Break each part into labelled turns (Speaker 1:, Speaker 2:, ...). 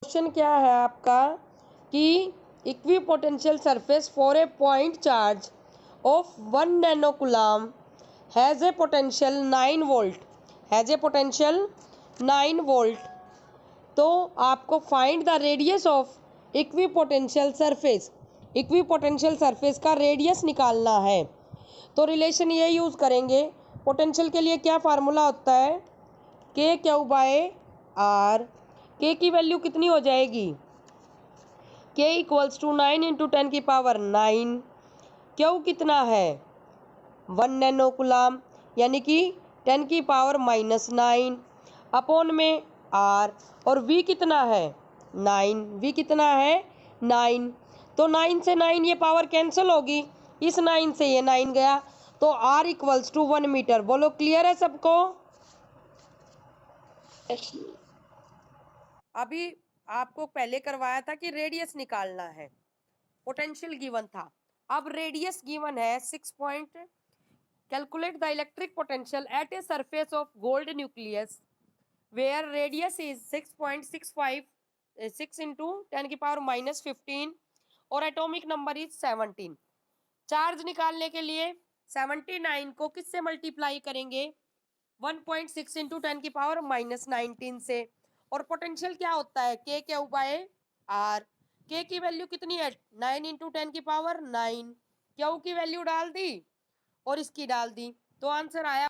Speaker 1: Question क्या है आपका कि equi potential surface for a point charge of 1 nano coulomb has a potential 9 volt, has a potential 9 volt. तो आपको find the radius of equi potential surface, equi potential surface का radius निकालना है। तो रिलेशन ये यूज़ करेंगे। Potential के लिए क्या फार्मूला होता है, के क्यू बाय आर। के की वैल्यू कितनी हो जाएगी, के इक्वल्स टू 9 × 10⁻⁹। क्यू कितना है 1 नैनो कूलम, यानी कि 10⁻⁻⁹ अपॉन में आर। और वी कितना है 9, वी कितना है 9। तो 9 से 9 ये पावर कैंसिल होगी, इस 9 से ये 9 गया, तो आर इक्वल्स टू 1 मीटर। बोलो क्लियर है सबको। अभी आपको पहले करवाया था कि रेडियस निकालना है, पोटेंशियल गिवन था, अब रेडियस गिवन है 6 point. Calculate the electric potential at a surface of gold nucleus where radius is 6.65 6 × 10⁻⁻15 और एटॉमिक नंबर इज 17। चार्ज निकालने के लिए 79 को किससे मल्टीप्लाई करेंगे 1.6 × 10⁻⁻19 से। और पोटेंशियल क्या होता है के क्यू बाय आर। के की वैल्यू कितनी है 9 × 10⁻⁹। क्यू की वैल्यू डाल दी और इसकी डाल दी, तो आंसर आया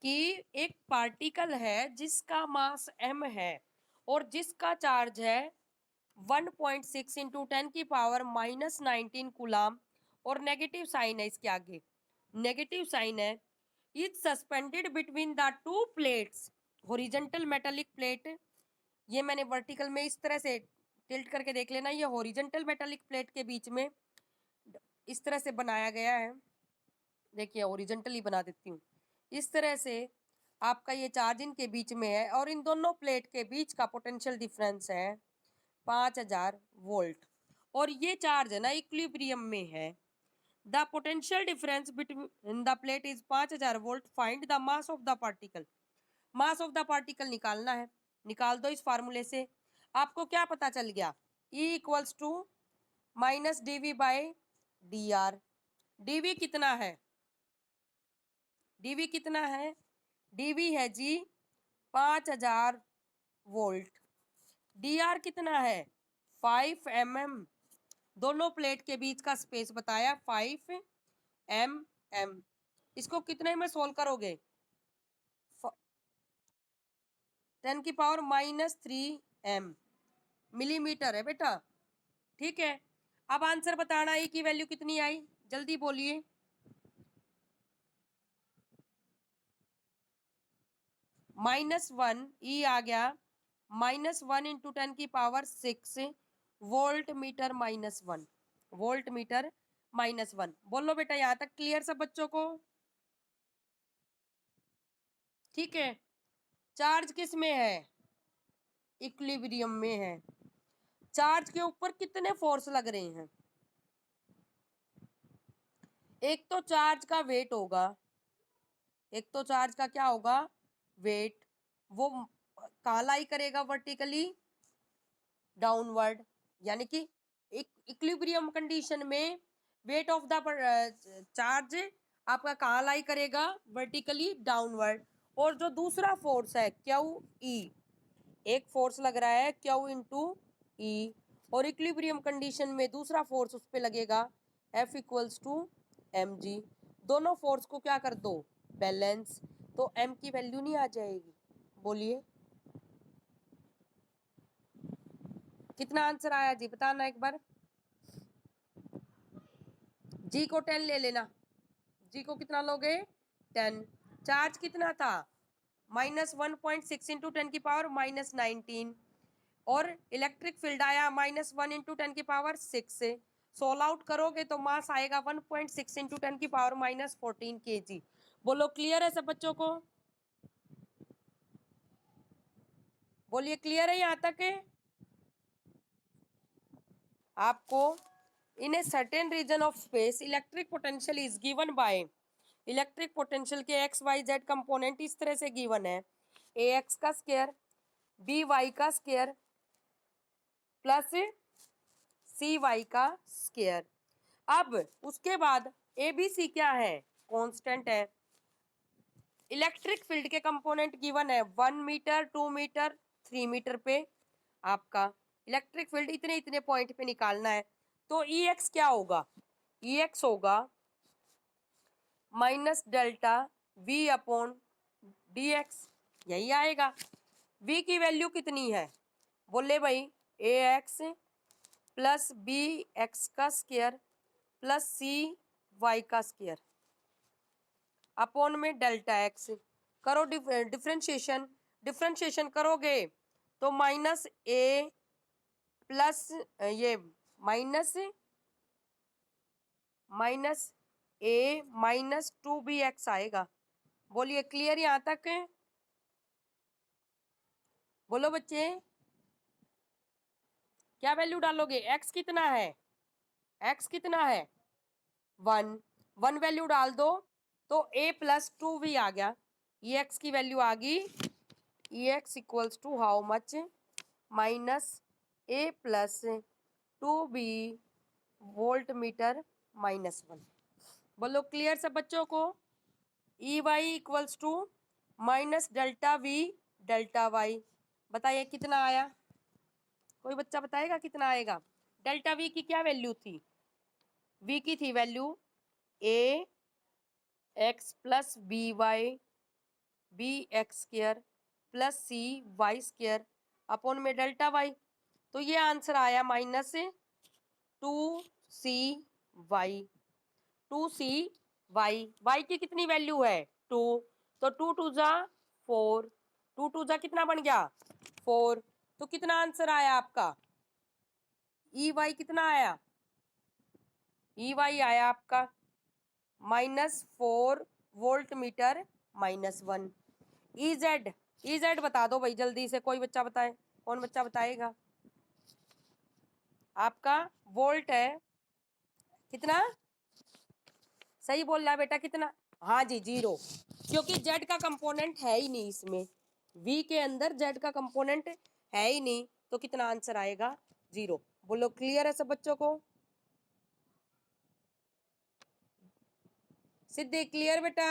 Speaker 1: कि एक पार्टिकल है जिसका मास m है और जिसका चार्ज है 1.6 × 10⁻⁻19 कूलम और नेगेटिव साइन है इसके आगे, नेगेटिव साइन है। Is suspended between the two plates, horizontal metallic plate, ये मैंने वर्टिकल में इस तरह से टिल्ट करके देख लेना, ये हॉरिजॉन्टल मेटालिक प्लेट के बीच में इस तरह से बनाया गया है। देखिए हॉरिजॉन्टली बना देती हूँ, इस तरह से आपका ये चार्ज इनके बीच में है और इन दोनों प्लेट के बीच का पोटेंशियल डिफरेंस है 5000 वोल्ट। और ये चार्ज है ना इक्विलिब्रियम में है। The potential difference between the plate is 5000 volt. Find the mass of the particle. Mass of the particle निकालना है, निकाल दो इस फार्मूले से। आपको क्या पता चल गया E equals to minus dV by dr। dV कितना है, dV कितना है, dV है जी 5000 वोल्ट। dr कितना है 5 mm, दोनों प्लेट के बीच का स्पेस बताया 5 mm। इसको कितने में सोल्व करोगे 10⁻³ मिलीमीटर है बेटा, ठीक है। अब आंसर बताना E की वैल्यू कितनी आई, जल्दी बोलिए। -1 E आ गया -1 × 10⁻⁶ वोल्ट मीटर -1, वोल्ट मीटर -1। बोलो बेटा यहाँ तक क्लियर सब बच्चों को, ठीक है। चार्ज किस में है इक्विलिब्रियम में है। चार्ज के ऊपर कितने फोर्स लग रहे हैं, एक तो चार्ज का वेट होगा, एक तो चार्ज का क्या होगा वेट, वो कहाँ लाई करेगा वर्टिकली डाउनवर्ड, यानी कि इक्विलिब्रियम कंडीशन में वेट ऑफ द चार्ज आपका कहाँ लाई करेगा वर्टिकली डाउनवर्ड। और जो दूसरा फोर्स है क्यू ई, एक फोर्स लग रहा है क्यू इंटू ई, और इक्विलिब्रियम कंडीशन में दूसरा फोर्स उस पर लगेगा F equals to m g. दोनों फोर्स को क्या कर दो बैलेंस, तो M की वैल्यू नहीं आ जाएगी। बोलिए कितना आंसर आया जी, बताना एक बार। जी को 10 ले लेना, जी को कितना लोगे 10। चार्ज कितना था -1.6 × 10⁻⁻19 और इलेक्ट्रिक फील्ड आया -1 × 10⁻⁶ से। सोल्व आउट करोगे तो मास आएगा 1.6 × 10⁻⁻14 kg। बोलो क्लियर है सब बच्चों को, बोलिए क्लियर है यहाँ तक है आपको। In a certain region of space electric potential is given by, electric potential के एक्स वाई जेड कंपोनेंट इस तरह से गिवन है, ए एक्स का स्क्वायर बी वाई का स्क्वायर प्लस सी वाई का स्क्वायर। अब उसके बाद ए बी सी क्या है, कांस्टेंट है। इलेक्ट्रिक फील्ड के कंपोनेंट गिवन है 1 मीटर, 2 मीटर, 3 मीटर पे। आपका इलेक्ट्रिक फील्ड इतने इतने पॉइंट पे निकालना है। तो ई एक्स क्या होगा, ई एक्स होगा minus delta we upon D x, यही आएगा। वी की वैल्यू कितनी है, बोले भाई ए एक्स प्लस बी एक्स का स्क्वायर प्लस सी वाई का स्क्वायर अपॉन में डेल्टा एक्स। करो डिफ्रेंशिएशन, डिफ्रेंशिएशन करोगे तो माइनस ए प्लस ये माइनस माइनस ए माइनस 2 बी एक्स आएगा। बोलिए क्लियर यहाँ तक, बोलो बच्चे क्या वैल्यू डालोगे, एक्स कितना है, एक्स कितना है 1, 1 वैल्यू डाल दो तो ए प्लस 2 बी आ गया। ई एक्स की वैल्यू आ गई, E x equals to how much minus a plus 2 b volt meter minus 1। बोलो क्लियर सब बच्चों को। E y equals to minus delta V delta y, बताइए कितना आया, कोई बच्चा बताएगा कितना आएगा। डेल्टा वी की क्या वैल्यू थी, वी की थी value a x plus b y b x square plus c y square upon में डेल्टा वाई। तो ये आंसर आया minus 2 c y, 2 c y. Y की कितनी वैल्यू है 2, तो 2 2 जा 4, 2 2 जा कितना बन गया 4। तो कितना आंसर आया आपका, ई वाई कितना आया, ई वाई आया आपका -4 वोल्ट मीटर -1। ई जेड बता दो भाई जल्दी से, कोई बच्चा बताए, कौन बच्चा बताएगा। आपका वोल्ट है कितना, सही बोल रहा है बेटा कितना, हाँ जी 0, क्योंकि जेड का कंपोनेंट है ही नहीं इसमें, वी के अंदर जेड का कंपोनेंट है ही नहीं, तो कितना आंसर आएगा 0। बोलो क्लियर है सब बच्चों को, सिद्धि क्लियर बेटा।